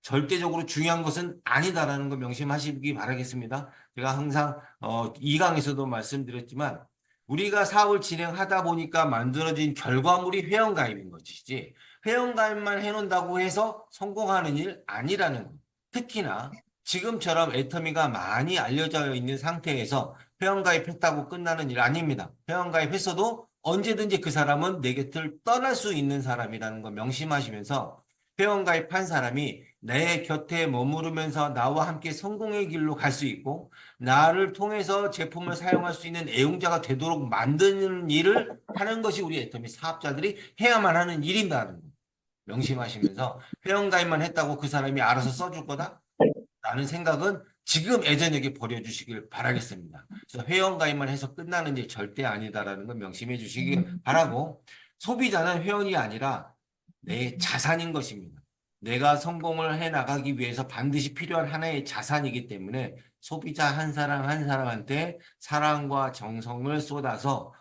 절대적으로 중요한 것은 아니다라는 거 명심하시기 바라겠습니다. 제가 항상 2강에서도 말씀드렸지만 우리가 사업을 진행하다 보니까 만들어진 결과물이 회원가입인 것이지 회원가입만 해놓는다고 해서 성공하는 일 아니라는 것. 특히나 지금처럼 애터미가 많이 알려져 있는 상태에서 회원가입했다고 끝나는 일 아닙니다. 회원가입했어도 언제든지 그 사람은 내 곁을 떠날 수 있는 사람이라는 거 명심하시면서 회원가입한 사람이 내 곁에 머무르면서 나와 함께 성공의 길로 갈 수 있고 나를 통해서 제품을 사용할 수 있는 애용자가 되도록 만드는 일을 하는 것이 우리 애터미 사업자들이 해야만 하는 일이라는 거 명심하시면서 회원가입만 했다고 그 사람이 알아서 써줄 거다? 라는 생각은 지금 애저녁에 버려주시길 바라겠습니다. 그래서 회원가입만 해서 끝나는 일 절대 아니다라는 걸 명심해 주시길 바라고 소비자는 회원이 아니라 내 자산인 것입니다. 내가 성공을 해 나가기 위해서 반드시 필요한 하나의 자산이기 때문에 소비자 한 사람 한 사람한테 사랑과 정성을 쏟아서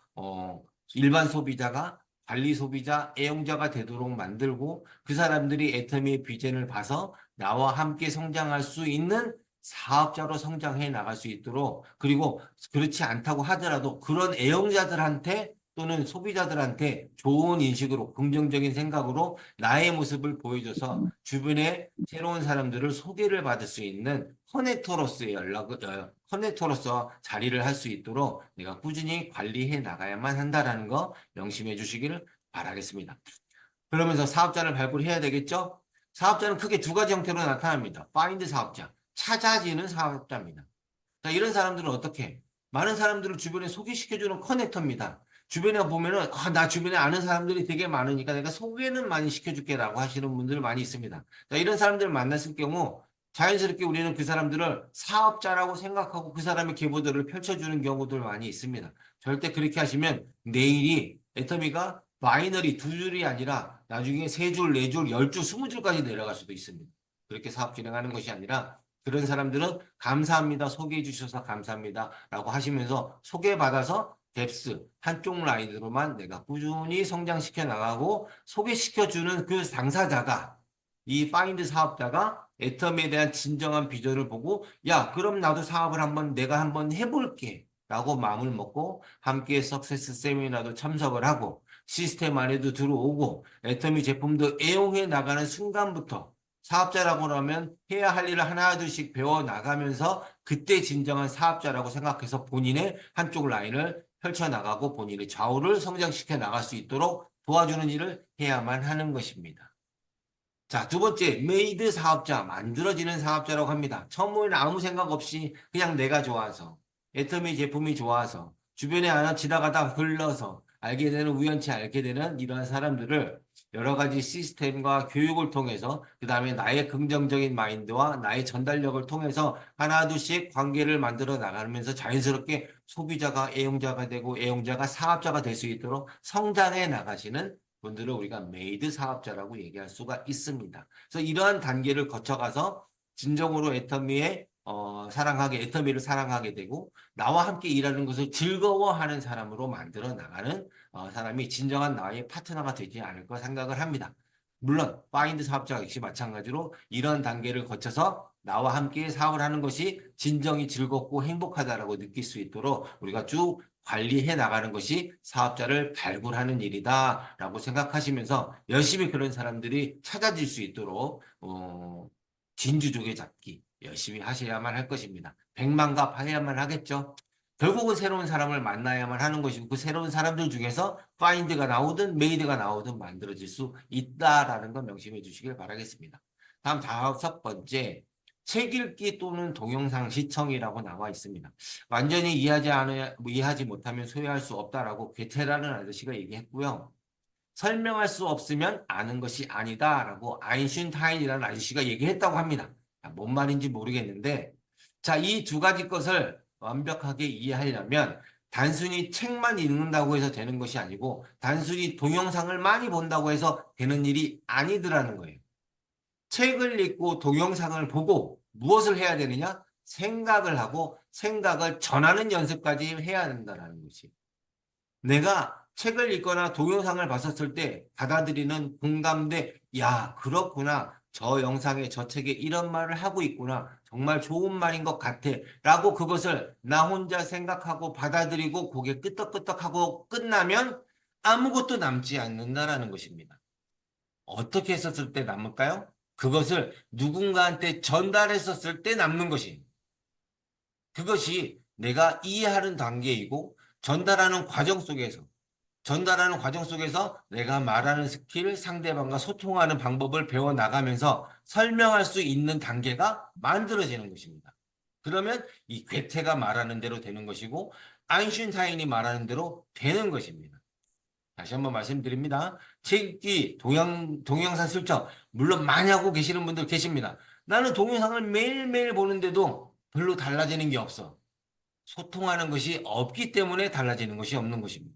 일반 소비자가 관리 소비자, 애용자가 되도록 만들고 그 사람들이 애터미의 비전을 봐서 나와 함께 성장할 수 있는 사업자로 성장해 나갈 수 있도록 그리고 그렇지 않다고 하더라도 그런 애용자들한테 또는 소비자들한테 좋은 인식으로 긍정적인 생각으로 나의 모습을 보여줘서 주변에 새로운 사람들을 소개를 받을 수 있는 커넥터로서 자리를 할 수 있도록 내가 꾸준히 관리해 나가야만 한다라는 거 명심해 주시기를 바라겠습니다. 그러면서 사업자를 발굴해야 되겠죠? 사업자는 크게 두 가지 형태로 나타납니다. find 사업자, 찾아지는 사업자입니다. 자, 이런 사람들은 어떻게? 많은 사람들을 주변에 소개시켜주는 커넥터입니다. 주변에 보면은, 나 주변에 아는 사람들이 되게 많으니까 내가 소개는 많이 시켜줄게라고 하시는 분들 많이 있습니다. 자, 이런 사람들을 만났을 경우 자연스럽게 우리는 그 사람들을 사업자라고 생각하고 그 사람의 계보들을 펼쳐주는 경우들 많이 있습니다. 절대 그렇게 하시면 내일이 애터미가 바이너리 두 줄이 아니라 나중에 세 줄, 네 줄, 10줄, 20줄까지 내려갈 수도 있습니다. 그렇게 사업 진행하는 것이 아니라 그런 사람들은 감사합니다. 소개해 주셔서 감사합니다. 라고 하시면서 소개받아서 뎁스 한쪽 라인으로만 내가 꾸준히 성장시켜 나가고 소개시켜 주는 그 당사자가 이 파인드 사업자가 애텀에 대한 진정한 비전을 보고 야, 그럼 나도 사업을 내가 한번 해볼게. 라고 마음을 먹고 함께 석세스 세미나도 참석을 하고 시스템 안에도 들어오고 애터미 제품도 애용해 나가는 순간부터 사업자라고 하면 해야 할 일을 하나둘씩 배워나가면서 그때 진정한 사업자라고 생각해서 본인의 한쪽 라인을 펼쳐나가고 본인의 좌우를 성장시켜 나갈 수 있도록 도와주는 일을 해야만 하는 것입니다. 자, 두 번째, 메이드 사업자, 만들어지는 사업자라고 합니다. 처음에는 아무 생각 없이 그냥 내가 좋아서, 애터미 제품이 좋아서, 주변에 하나 지나가다 흘러서 알게 되는, 우연치 알게 되는 이러한 사람들을 여러 가지 시스템과 교육을 통해서 그 다음에 나의 긍정적인 마인드와 나의 전달력을 통해서 하나둘씩 관계를 만들어 나가면서 자연스럽게 소비자가 애용자가 되고 애용자가 사업자가 될 수 있도록 성장해 나가시는 분들을 우리가 메이드 사업자라고 얘기할 수가 있습니다. 그래서 이러한 단계를 거쳐가서 진정으로 애터미의 애터미를 사랑하게 되고 나와 함께 일하는 것을 즐거워하는 사람으로 만들어 나가는 사람이 진정한 나의 파트너가 되지 않을까 생각을 합니다. 물론 파인드 사업자 역시 마찬가지로 이런 단계를 거쳐서 나와 함께 사업을 하는 것이 진정이 즐겁고 행복하다라고 느낄 수 있도록 우리가 쭉 관리해 나가는 것이 사업자를 발굴하는 일이다라고 생각하시면서 열심히 그런 사람들이 찾아질 수 있도록 진주조개 잡기 열심히 하셔야만 할 것입니다. 백만갑해야만 하겠죠. 결국은 새로운 사람을 만나야만 하는 것이고 그 새로운 사람들 중에서 파인드가 나오든 메이드가 나오든 만들어질 수 있다라는 건 명심해 주시길 바라겠습니다. 다음 5번째, 책 읽기 또는 동영상 시청이라고 나와 있습니다. 완전히 이해하지 못하면 소유할 수 없다라고 괴테라는 아저씨가 얘기했고요. 설명할 수 없으면 아는 것이 아니다라고 아인슈타인이라는 아저씨가 얘기했다고 합니다. 뭔 말인지 모르겠는데 자, 이 두 가지 것을 완벽하게 이해하려면 단순히 책만 읽는다고 해서 되는 것이 아니고 단순히 동영상을 많이 본다고 해서 되는 일이 아니더라는 거예요. 책을 읽고 동영상을 보고 무엇을 해야 되느냐? 생각을 하고 생각을 전하는 연습까지 해야 된다는 것이. 내가 책을 읽거나 동영상을 봤었을 때 받아들이는 공감대, 야, 그렇구나. 저 영상에 저 책에 이런 말을 하고 있구나. 정말 좋은 말인 것 같아. 라고 그것을 나 혼자 생각하고 받아들이고 고개 끄덕끄덕하고 끝나면 아무것도 남지 않는다라는 것입니다. 어떻게 했었을 때 남을까요? 그것을 누군가한테 전달했었을 때 남는 것이. 그것이 내가 이해하는 단계이고 전달하는 과정 속에서 내가 말하는 스킬, 상대방과 소통하는 방법을 배워나가면서 설명할 수 있는 단계가 만들어지는 것입니다. 그러면 이 괴테가 말하는 대로 되는 것이고 아인슈타인이 말하는 대로 되는 것입니다. 다시 한번 말씀드립니다. 책 읽기, 동영상 실천 물론 많이 하고 계시는 분들 계십니다. 나는 동영상을 매일매일 보는데도 별로 달라지는 게 없어. 소통하는 것이 없기 때문에 달라지는 것이 없는 것입니다.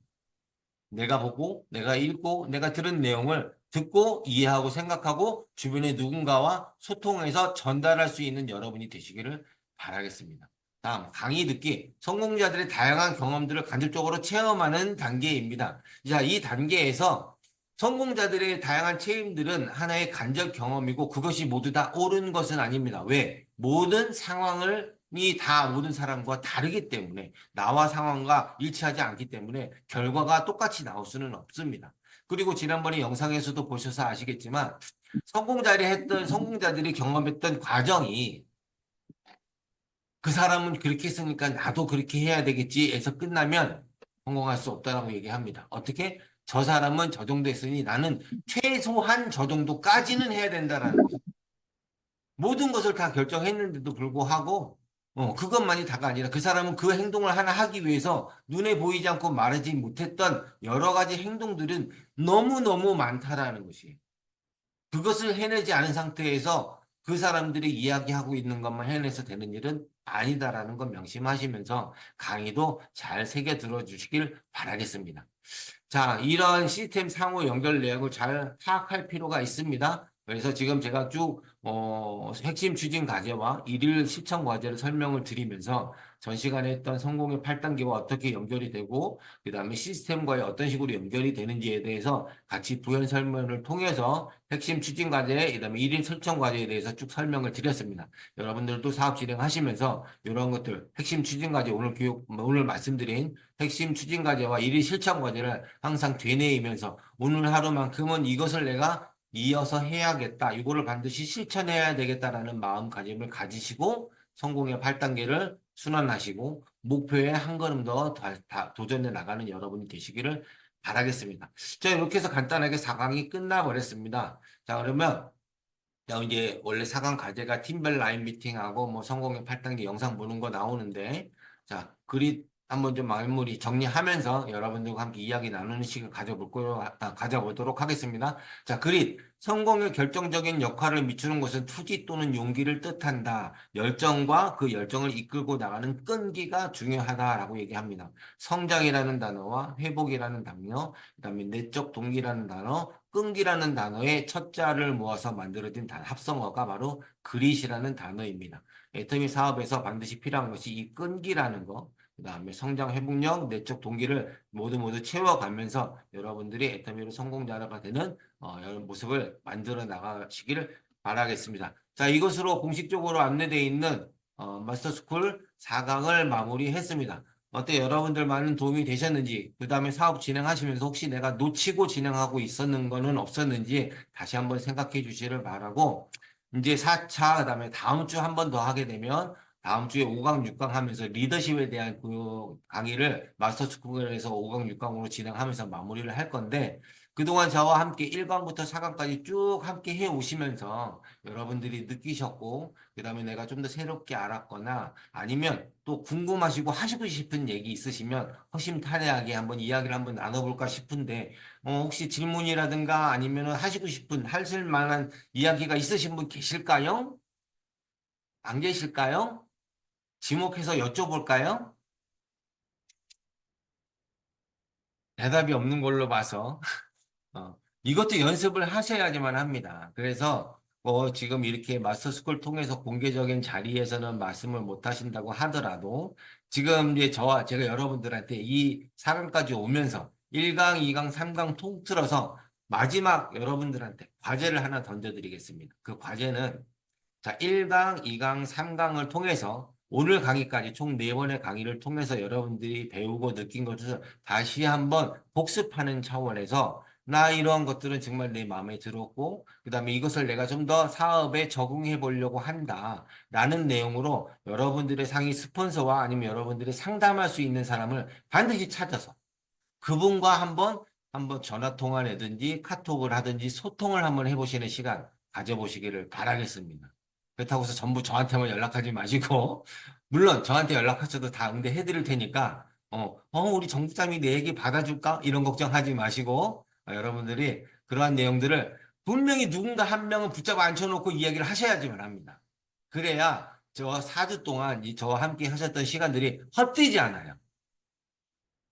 내가 보고, 내가 읽고, 내가 들은 내용을 듣고 이해하고 생각하고 주변의 누군가와 소통해서 전달할 수 있는 여러분이 되시기를 바라겠습니다. 다음, 강의 듣기. 성공자들의 다양한 경험들을 간접적으로 체험하는 단계입니다. 자, 이 단계에서 성공자들의 다양한 체험들은 하나의 간접 경험이고 그것이 모두 다 옳은 것은 아닙니다. 왜? 모든 상황을 다 모든 사람과 다르기 때문에 나와 상황과 일치하지 않기 때문에 결과가 똑같이 나올 수는 없습니다. 그리고 지난번에 영상에서도 보셔서 아시겠지만 성공자들이 경험했던 과정이 그 사람은 그렇게 했으니까 나도 그렇게 해야 되겠지 해서 끝나면 성공할 수 없다라고 얘기합니다. 어떻게? 저 사람은 저 정도 했으니 나는 최소한 저 정도까지는 해야 된다라는 거죠. 모든 것을 다 결정했는데도 불구하고 그것만이 다가 아니라 그 사람은 그 행동을 하나 하기 위해서 눈에 보이지 않고 말하지 못했던 여러 가지 행동들은 너무너무 많다라는 것이에요. 그것을 해내지 않은 상태에서 그 사람들이 이야기하고 있는 것만 해내서 되는 일은 아니다라는 것 명심하시면서 강의도 잘 새겨 들어주시길 바라겠습니다. 자, 이런 시스템 상호 연결 내역을 잘 파악할 필요가 있습니다. 그래서 지금 제가 쭉, 핵심 추진 과제와 일일 실천 과제를 설명을 드리면서 전 시간에 했던 성공의 8단계와 어떻게 연결이 되고, 그 다음에 시스템과의 어떤 식으로 연결이 되는지에 대해서 같이 부연 설명을 통해서 핵심 추진 과제, 그 다음에 일일 실천 과제에 대해서 쭉 설명을 드렸습니다. 여러분들도 사업 진행하시면서 이런 것들, 핵심 추진 과제, 오늘 말씀드린 핵심 추진 과제와 일일 실천 과제를 항상 되뇌이면서 오늘 하루만큼은 이것을 내가 이어서 해야겠다. 이거를 반드시 실천해야 되겠다라는 마음가짐을 가지시고 성공의 8단계를 순환하시고 목표에 한 걸음 더 도전해 나가는 여러분이 되시기를 바라겠습니다. 자, 이렇게 해서 간단하게 4강이 끝나버렸습니다. 자, 그러면 이제 원래 4강 과제가 팀별 라인 미팅하고 뭐 성공의 8단계 영상 보는 거 나오는데 자, 그릿 한번 좀 마무리 정리하면서 여러분들과 함께 이야기 나누는 시간 가져보도록 하겠습니다. 자, 그릿. 성공의 결정적인 역할을 미치는 것은 투지 또는 용기를 뜻한다. 열정과 그 열정을 이끌고 나가는 끈기가 중요하다라고 얘기합니다. 성장이라는 단어와 회복이라는 단어, 그다음에 내적 동기라는 단어, 끈기라는 단어의 첫 자를 모아서 만들어진 합성어가 바로 그릿이라는 단어입니다. 애터미 사업에서 반드시 필요한 것이 이 끈기라는 거, 그 다음에 성장 회복력, 내적 동기를 모두 채워가면서 여러분들이 애터미로 성공자가 되는 이런 모습을 만들어 나가시기를 바라겠습니다. 자, 이것으로 공식적으로 안내되어 있는 마스터스쿨 4강을 마무리했습니다. 어때 여러분들 많은 도움이 되셨는지, 그 다음에 사업 진행하시면서 혹시 내가 놓치고 진행하고 있었는 거는 없었는지 다시 한번 생각해 주시기를 바라고, 이제 4차, 그 다음에 다음 주 한 번 더 하게 되면 다음 주에 5강, 6강 하면서 리더십에 대한 그 강의를 마스터스쿨에서 5강, 6강으로 진행하면서 마무리를 할 건데, 그동안 저와 함께 1강부터 4강까지 쭉 함께 해 오시면서 여러분들이 느끼셨고, 그 다음에 내가 좀 더 새롭게 알았거나 아니면 또 궁금하시고 하시고 싶은 얘기 있으시면 허심탄회하게 한번 이야기를 한번 나눠볼까 싶은데, 혹시 질문이라든가 아니면 하시고 싶은, 하실 만한 이야기가 있으신 분 계실까요? 안 계실까요? 지목해서 여쭤볼까요? 대답이 없는 걸로 봐서. 이것도 연습을 하셔야지만 합니다. 그래서 지금 이렇게 마스터스쿨 통해서 공개적인 자리에서는 말씀을 못 하신다고 하더라도 지금 이제 제가 여러분들한테 이 4강까지 오면서 1강, 2강, 3강 통틀어서 마지막 여러분들한테 과제를 하나 던져드리겠습니다. 그 과제는 자, 1강, 2강, 3강을 통해서 오늘 강의까지 총 4번의 강의를 통해서 여러분들이 배우고 느낀 것을 다시 한번 복습하는 차원에서 나 이러한 것들은 정말 내 마음에 들었고 그 다음에 이것을 내가 좀 더 사업에 적응해 보려고 한다 라는 내용으로 여러분들의 상위 스폰서와 아니면 여러분들이 상담할 수 있는 사람을 반드시 찾아서 그분과 한번 전화 통화라든지 카톡을 하든지 소통을 한번 해보시는 시간 가져보시기를 바라겠습니다. 그렇다고 해서 전부 저한테만 연락하지 마시고, 물론 저한테 연락하셔도 다 응대해 드릴 테니까, 우리 정부장이 내 얘기 받아줄까? 이런 걱정하지 마시고, 여러분들이 그러한 내용들을 분명히 누군가 한 명은 붙잡아 앉혀놓고 이야기를 하셔야지만 합니다. 그래야 저 4주 동안 저와 함께 하셨던 시간들이 헛되지 않아요.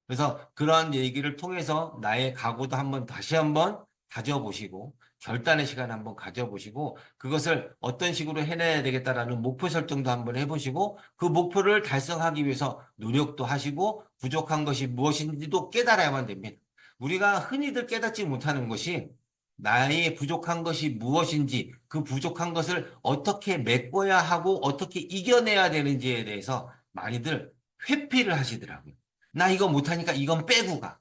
그래서 그러한 얘기를 통해서 나의 각오도 다시 한번 다져보시고 결단의 시간 한번 가져보시고 그것을 어떤 식으로 해내야 되겠다라는 목표 설정도 한번 해보시고 그 목표를 달성하기 위해서 노력도 하시고 부족한 것이 무엇인지도 깨달아야만 됩니다. 우리가 흔히들 깨닫지 못하는 것이 나의 부족한 것이 무엇인지 그 부족한 것을 어떻게 메꿔야 하고 어떻게 이겨내야 되는지에 대해서 많이들 회피를 하시더라고요. 나 이거 못하니까 이건 빼고 가.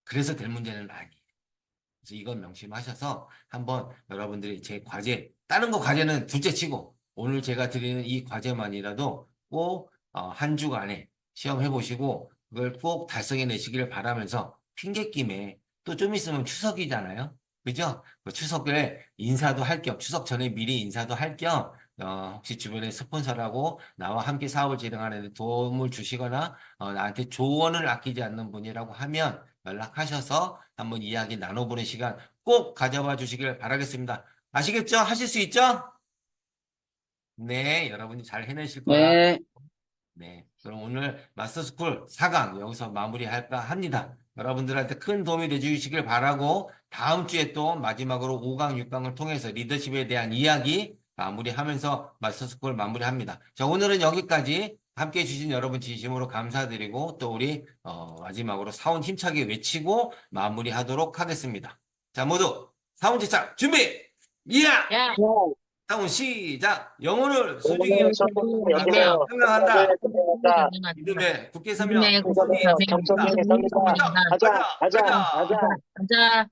그래서 될 문제는 아니에요. 그래서 이건 명심하셔서 한번 여러분들이 제 과제, 다른 거 과제는 둘째 치고 오늘 제가 드리는 이 과제만이라도 꼭 한 주간에 시험해 보시고 그걸 꼭 달성해 내시기를 바라면서 핑곗김에 또 좀 있으면 추석이잖아요. 그죠? 그 추석에 인사도 할 겸, 추석 전에 미리 인사도 할 겸, 혹시 주변에 스폰서라고 나와 함께 사업을 진행하는 데 도움을 주시거나, 나한테 조언을 아끼지 않는 분이라고 하면 연락하셔서 한번 이야기 나눠보는 시간 꼭 가져봐 주시길 바라겠습니다. 아시겠죠? 하실 수 있죠? 네, 여러분이 잘 해내실 거라. 네. 네, 그럼 오늘 마스터스쿨 4강 여기서 마무리할까 합니다. 여러분들한테 큰 도움이 되주시길 바라고 다음 주에 또 마지막으로 5강, 6강을 통해서 리더십에 대한 이야기 마무리하면서 마스터스쿨 마무리합니다. 자, 오늘은 여기까지 함께 해주신 여러분 진심으로 감사드리고 또 우리 마지막으로 사원 힘차게 외치고 마무리하도록 하겠습니다. 자, 모두 사원 제착 준비! 이야! 야, 사원 시작! 영혼을 소중히 오늘 여기고 소중히 여기며 생각한다. 생각한다. 믿음의 국회 서명 믿음의 정선이 정성이 있습니다. 가자. 가자.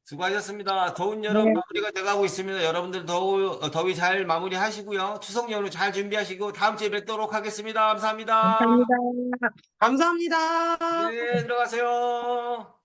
수고하셨습니다. 더운 여름 마무리가 돼가고 있습니다. 여러분들 더위 잘 마무리하시고요. 추석 연휴 잘 준비하시고 다음 주에 뵙도록 하겠습니다. 감사합니다. 감사합니다. 감사합니다. 네, 들어가세요.